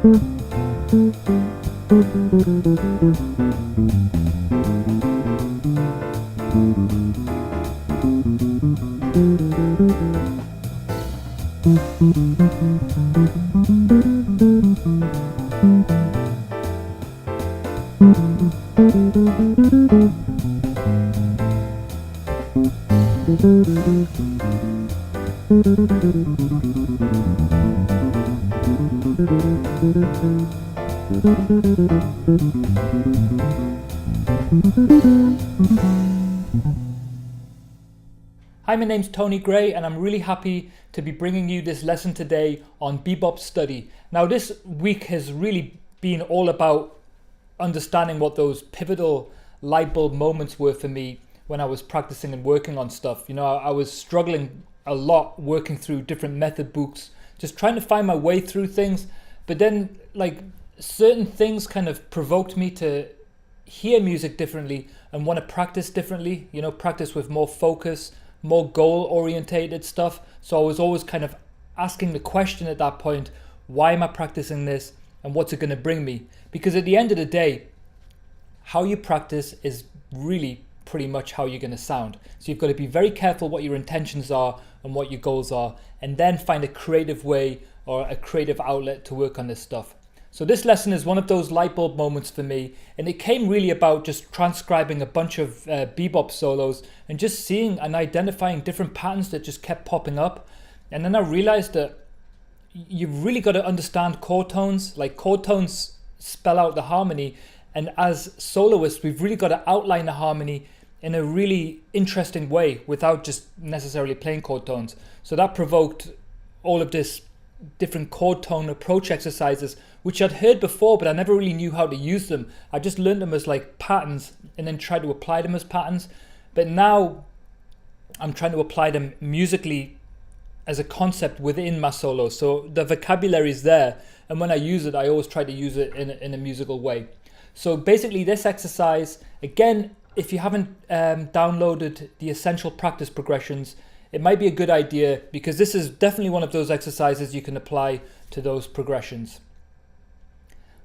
Hi, my name's Tony Gray, and I'm really happy to be bringing you this lesson today on BeBop study. Now, this week has really been all about understanding what those pivotal light bulb moments were for me when I was practicing and working on stuff. You know, I was struggling a lot working through different method books, just trying to find my way through things. But then, like, certain things kind of provoked me to hear music differently and want to practice differently, you know, practice with more focus, more goal-orientated stuff. So I was always kind of asking the question at that point, why am I practicing this and what's it going to bring me? Because at the end of the day, how you practice is really pretty much how you're going to sound. So you've got to be very careful what your intentions are and what your goals are, and then find a creative way or a creative outlet to work on this stuff. So this lesson is one of those light bulb moments for me, and it came really about just transcribing a bunch of BeBop solos and just seeing and identifying different patterns that just kept popping up. And then I realized that you've really got to understand chord tones. Like, chord tones spell out the harmony, and as soloists we've really got to outline the harmony in a really interesting way without just necessarily playing chord tones. So that provoked all of this different chord tone approach exercises, which I'd heard before, but I never really knew how to use them. I just learned them as like patterns and then tried to apply them as patterns. But now I'm trying to apply them musically as a concept within my solo. So the vocabulary is there, and when I use it, I always try to use it in a musical way. So basically this exercise, again, if you haven't downloaded the essential practice progressions, it might be a good idea, because this is definitely one of those exercises you can apply to those progressions.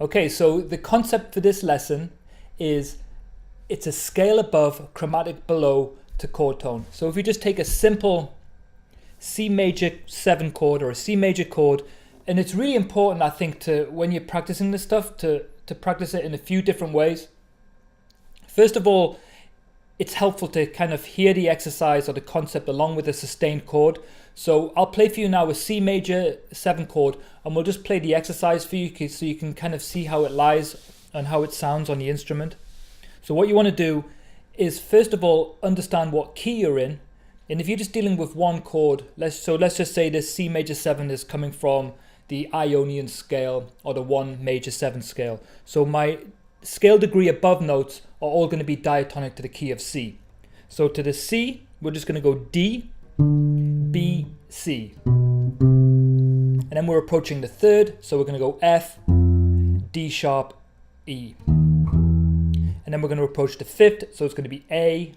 Okay, so the concept for this lesson is it's a scale above, chromatic below to chord tone. So if you just take a simple C major 7 chord or a C major chord, and it's really important, I think, to when you're practicing this stuff to practice it in a few different ways. First of all, it's helpful to kind of hear the exercise or the concept along with a sustained chord. So I'll play for you now a C major 7 chord, and we'll just play the exercise for you so you can kind of see how it lies and how it sounds on the instrument. So what you want to do is, first of all, understand what key you're in. And if you're just dealing with one chord, let's just say this C major 7 is coming from the Ionian scale or the 1 major 7 scale. So my scale degree above notes are all going to be diatonic to the key of C. So to the C, we're just going to go D, B, C. And then we're approaching the third, so we're going to go F, D sharp, E. And then we're going to approach the fifth, so it's going to be A,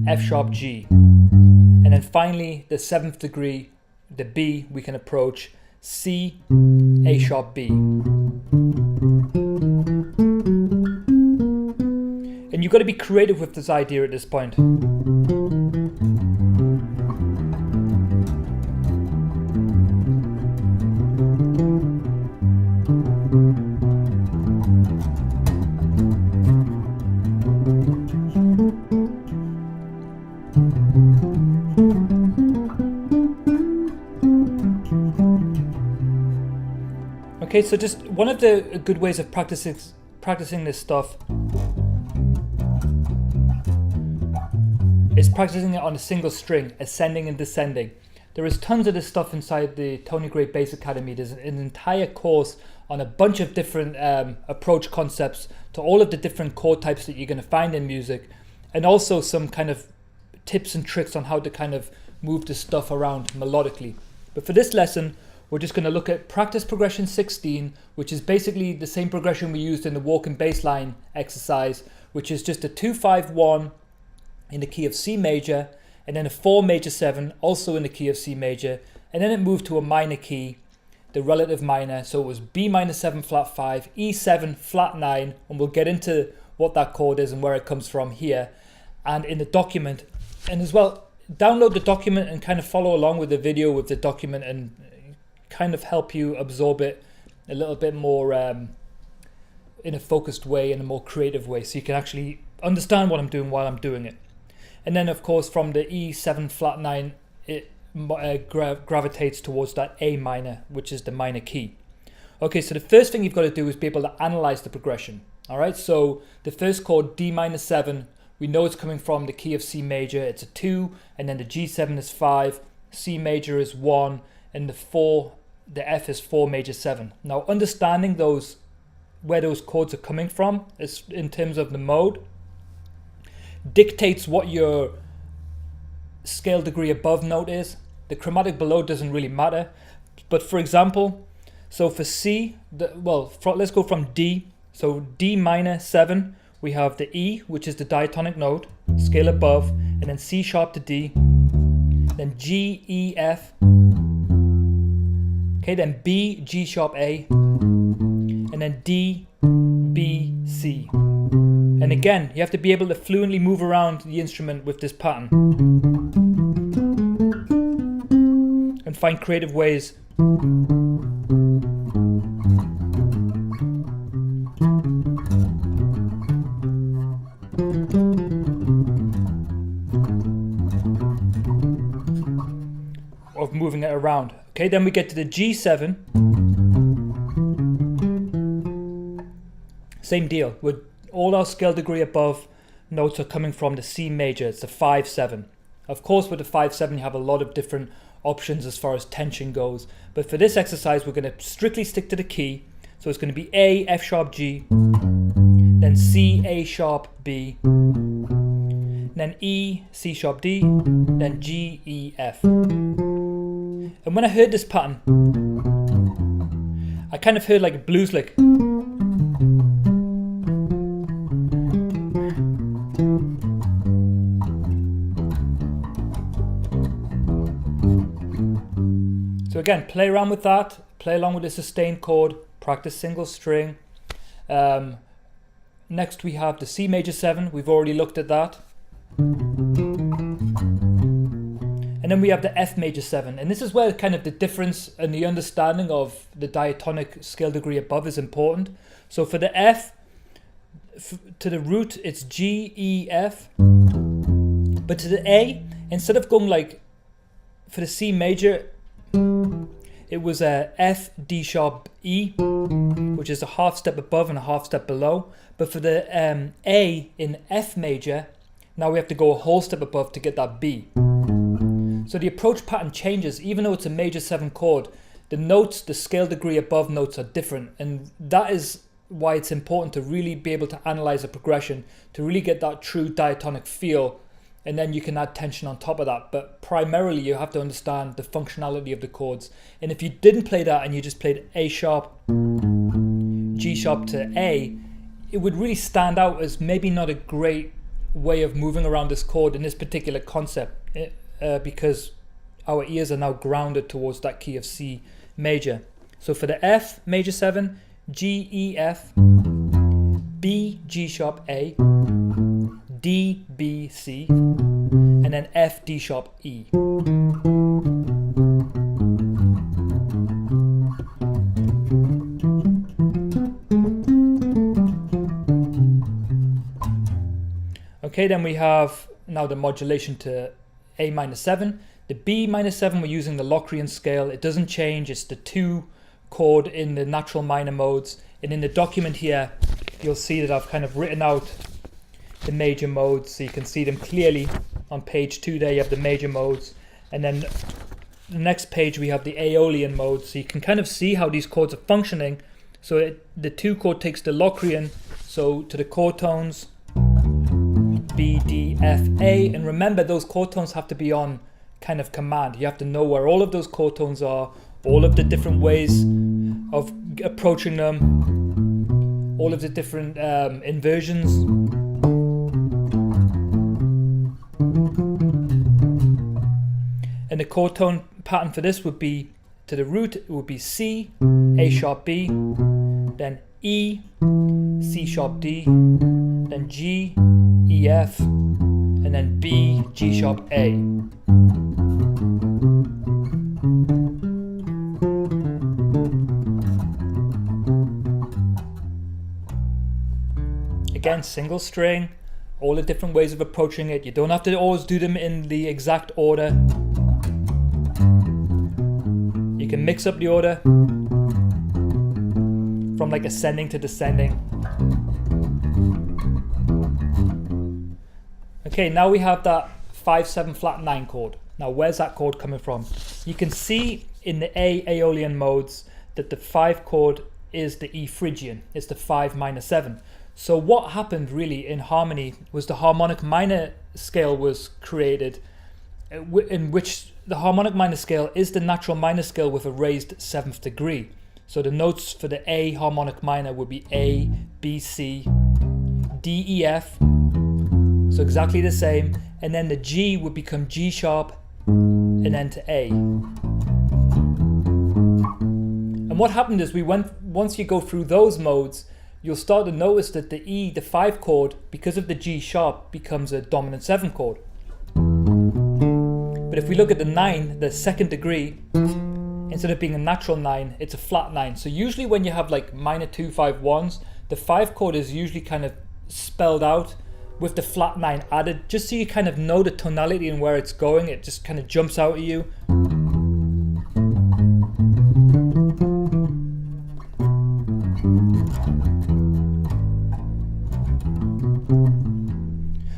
F sharp, G. And then finally, the 7th degree, the B, we can approach C, A sharp, B. And you've got to be creative with this idea at this point. Okay, so just one of the good ways of practicing this stuff is practicing it on a single string, ascending and descending. There is tons of this stuff inside the Tony Gray Bass Academy. There's an entire course on a bunch of different approach concepts to all of the different chord types that you're going to find in music, and also some kind of tips and tricks on how to kind of move this stuff around melodically. But for this lesson, we're just going to look at practice progression 16, which is basically the same progression we used in the walking bass line exercise, which is just a 2-5-1 in the key of C major, and then a 4 major 7 also in the key of C major, and then it moved to a minor key the relative minor. So it was B minor 7 flat 5, E7 flat 9, and we'll get into what that chord is and where it comes from here and in the document. And as well, download the document and kind of follow along with the video with the document and kind of help you absorb it a little bit more in a focused way, in a more creative way, so you can actually understand what I'm doing while I'm doing it. And then of course from the E7 flat 9 it gravitates towards that A minor, which is the minor key. Okay, so the first thing you've got to do is be able to analyze the progression. All right, so the first chord, D minor 7, we know it's coming from the key of C major. It's a 2, and then the G7 is 5, C major is 1, and the F is 4 major 7. Now understanding where those chords are coming from is in terms of the mode dictates what your scale degree above note is. The chromatic below doesn't really matter, but for example, so for C, let's go from D. So D minor 7, we have the E, which is the diatonic note, scale above, and then C sharp to D, then G, E, F, okay, then B, G sharp A, and then D, B, C. And again, you have to be able to fluently move around the instrument with this pattern and find creative ways of moving it around. Okay, then we get to the G7. Same deal, with all our scale degree above notes are coming from the C major. It's the 5-7. Of course, with the 5-7, you have a lot of different options as far as tension goes. But for this exercise, we're going to strictly stick to the key. So it's going to be A, F sharp, G, then C, A sharp, B, then E, C sharp, D, then G, E, F. And when I heard this pattern, I kind of heard like a blues lick. So again, play around with that, play along with the sustained chord, practice single string. Next we have the C major 7, we've already looked at that. And then we have the F major 7, and this is where kind of the difference and the understanding of the diatonic scale degree above is important. So for the F, to the root, it's G, E, F. But to the A, instead of going like, for the C major, it was a F, D sharp, E, which is a half step above and a half step below. But for the A in F major, now we have to go a whole step above to get that B. So the approach pattern changes. Even though it's a major 7 chord, the notes, the scale degree above notes are different. And that is why it's important to really be able to analyze a progression, to really get that true diatonic feel. And then you can add tension on top of that. But primarily you have to understand the functionality of the chords. And if you didn't play that and you just played A sharp, G sharp to A, it would really stand out as maybe not a great way of moving around this chord in this particular concept. Because our ears are now grounded towards that key of C major. So for the F major 7, G, E, F, B, G sharp, A, D, B, C, and then F, D sharp, E. Okay, then we have now the modulation to A minor 7. The B minor 7, we're using the Locrian scale. It doesn't change. It's the 2 chord in the natural minor modes. And in the document here, you'll see that I've kind of written out the major modes, so you can see them clearly. On page 2 there, you have the major modes. And then the next page, we have the Aeolian mode. So you can kind of see how these chords are functioning. So the 2 chord takes the Locrian, so to the chord tones, B, D, F, A, and remember those chord tones have to be on kind of command. You have to know where all of those chord tones are, all of the different ways of approaching them, all of the different inversions. And the chord tone pattern for this would be to the root, it would be C, A sharp B, then E, C sharp D, then G, E F, and then B, G sharp A. Again, single string, all the different ways of approaching it. You don't have to always do them in the exact order. You can mix up the order from like ascending to descending. Okay, now we have that 5/7 flat 9 chord. Now where's that chord coming from? You can see in the A Aeolian modes that the 5 chord is the E Phrygian. It's the 5 minor 7. So what happened really in harmony was the harmonic minor scale was created, in which the harmonic minor scale is the natural minor scale with a raised 7th degree. So the notes for the A harmonic minor would be A, B, C, D, E, F. So exactly the same. And then the G would become G sharp and then to A. And what happened is once you go through those modes, you'll start to notice that the E, the 5 chord, because of the G sharp, becomes a dominant 7 chord. But if we look at the 9, the 2nd degree, instead of being a natural 9, it's a flat 9. So usually when you have like minor 2, 5, 1s, the 5 chord is usually kind of spelled out with the flat 9 added, just so you kind of know the tonality and where it's going. It just kind of jumps out at you.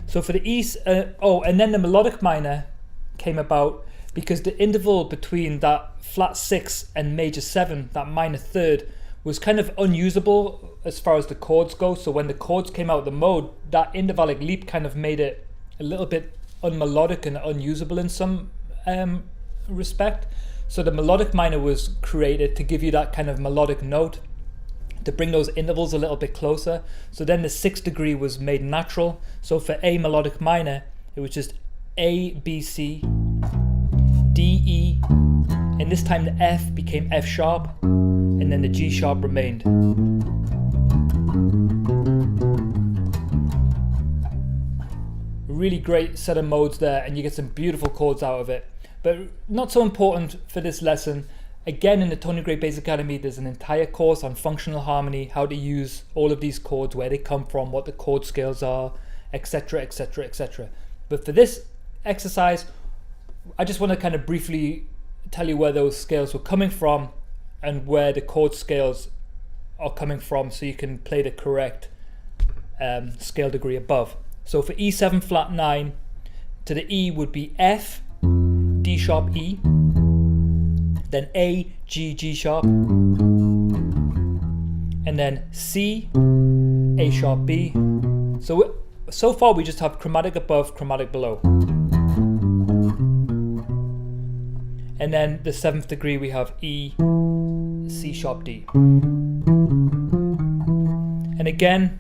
So for the E, and then the melodic minor came about because the interval between that flat 6 and major 7, that minor 3rd, was kind of unusable as far as the chords go. So when the chords came out of the mode, that intervallic leap kind of made it a little bit unmelodic and unusable in some respect. So the melodic minor was created to give you that kind of melodic note, to bring those intervals a little bit closer. So then the 6th degree was made natural. So for A melodic minor, it was just A, B, C, D, E, and this time the F became F sharp, and then the G sharp remained. Really great set of modes there, and you get some beautiful chords out of it. But not so important for this lesson. Again, in the Tony Gray Bass Academy, there's an entire course on functional harmony, how to use all of these chords, where they come from, what the chord scales are, etc, etc, etc. But for this exercise, I just want to kind of briefly tell you where those scales were coming from and where the chord scales are coming from, so you can play the correct scale degree above. So for E7 flat 9, to the E would be F, D sharp E, then A, G, G sharp, and then C, A sharp B. So far we just have chromatic above, chromatic below. And then the 7th degree we have E, C sharp D. And again,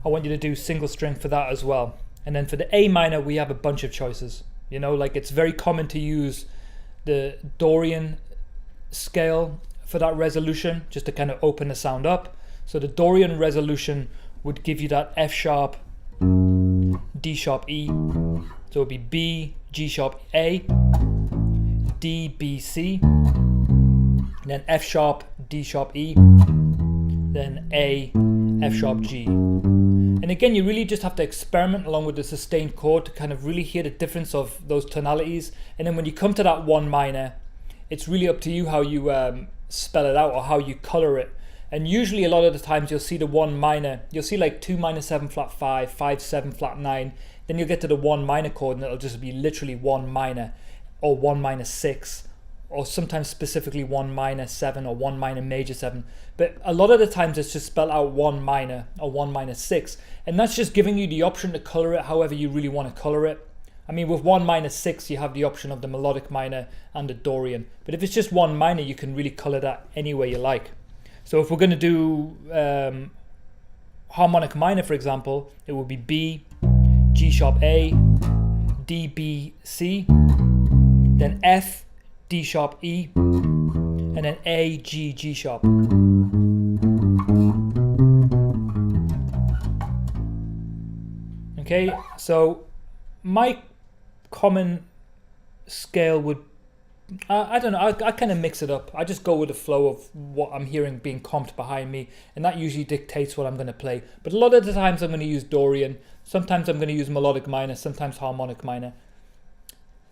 I want you to do single string for that as well. And then for the A minor, we have a bunch of choices. You know, like it's very common to use the Dorian scale for that resolution, just to kind of open the sound up. So the Dorian resolution would give you that F sharp, D sharp E. So it would be B, G sharp A, D, B, C, then F sharp, D sharp E, then A, F sharp G. And again, you really just have to experiment along with the sustained chord to kind of really hear the difference of those tonalities. And then when you come to that 1 minor, it's really up to you how you spell it out or how you color it. And usually a lot of the times you'll see the 1 minor, you'll see like 2 minor 7 flat 5, 5 7 flat 9, then you'll get to the 1 minor chord and it'll just be literally 1 minor or 1 minor 6, or sometimes specifically 1 minor 7 or 1 minor major 7. But a lot of the times it's just spelled out 1 minor or 1 minor 6, and that's just giving you the option to color it however you really want to color it. I mean, with 1 minor 6 you have the option of the melodic minor and the Dorian, but if it's just 1 minor you can really color that any way you like. So if we're going to do harmonic minor, for example, it would be B, G sharp A, D, B, C, then F, D sharp, E, and then A, G, G sharp. Okay, so my common scale would, I don't know, I kind of mix it up. I just go with the flow of what I'm hearing being comped behind me, and that usually dictates what I'm going to play. But a lot of the times I'm going to use Dorian, sometimes I'm going to use melodic minor, sometimes harmonic minor,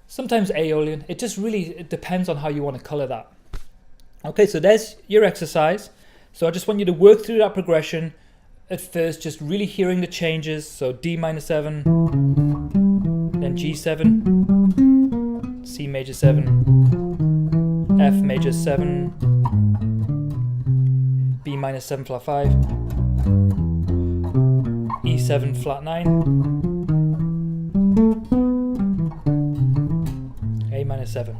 sometimes Aeolian. It just really depends on how you want to color that. Okay, so there's your exercise. So I just want you to work through that progression at first, just really hearing the changes. So D minor 7, then G7, C major 7, F major 7, B minor 7 flat 5, E7 flat 9, A minor 7.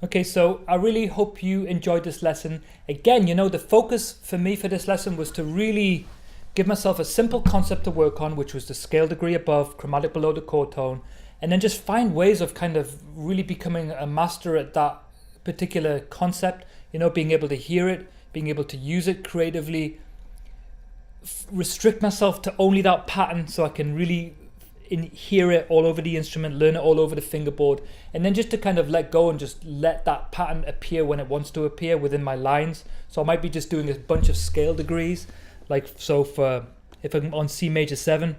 Okay, so I really hope you enjoyed this lesson. Again, you know, the focus for me for this lesson was to really give myself a simple concept to work on, which was the scale degree above, chromatic below the chord tone, and then just find ways of kind of really becoming a master at that particular concept, you know, being able to hear it, being able to use it creatively, restrict myself to only that pattern so I can really hear it all over the instrument, learn it all over the fingerboard, and then just to kind of let go and just let that pattern appear when it wants to appear within my lines. So I might be just doing a bunch of scale degrees, like so for, if I'm on C major 7,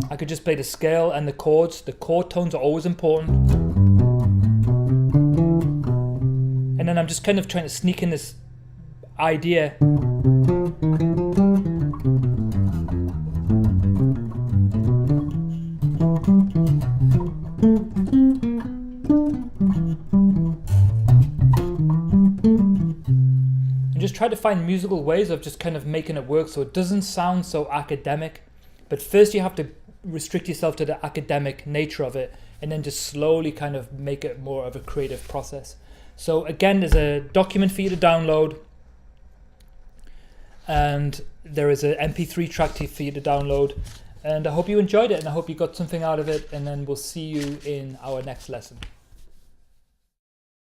I could just play the scale and the chords. The chord tones are always important. And then I'm just kind of trying to sneak in this idea. And just try to find musical ways of just kind of making it work so it doesn't sound so academic. But first you have to restrict yourself to the academic nature of it, and then just slowly kind of make it more of a creative process. So again, there's a document for you to download, and there is an MP3 track for you to download. And I hope you enjoyed it, and I hope you got something out of it, and then we'll see you in our next lesson.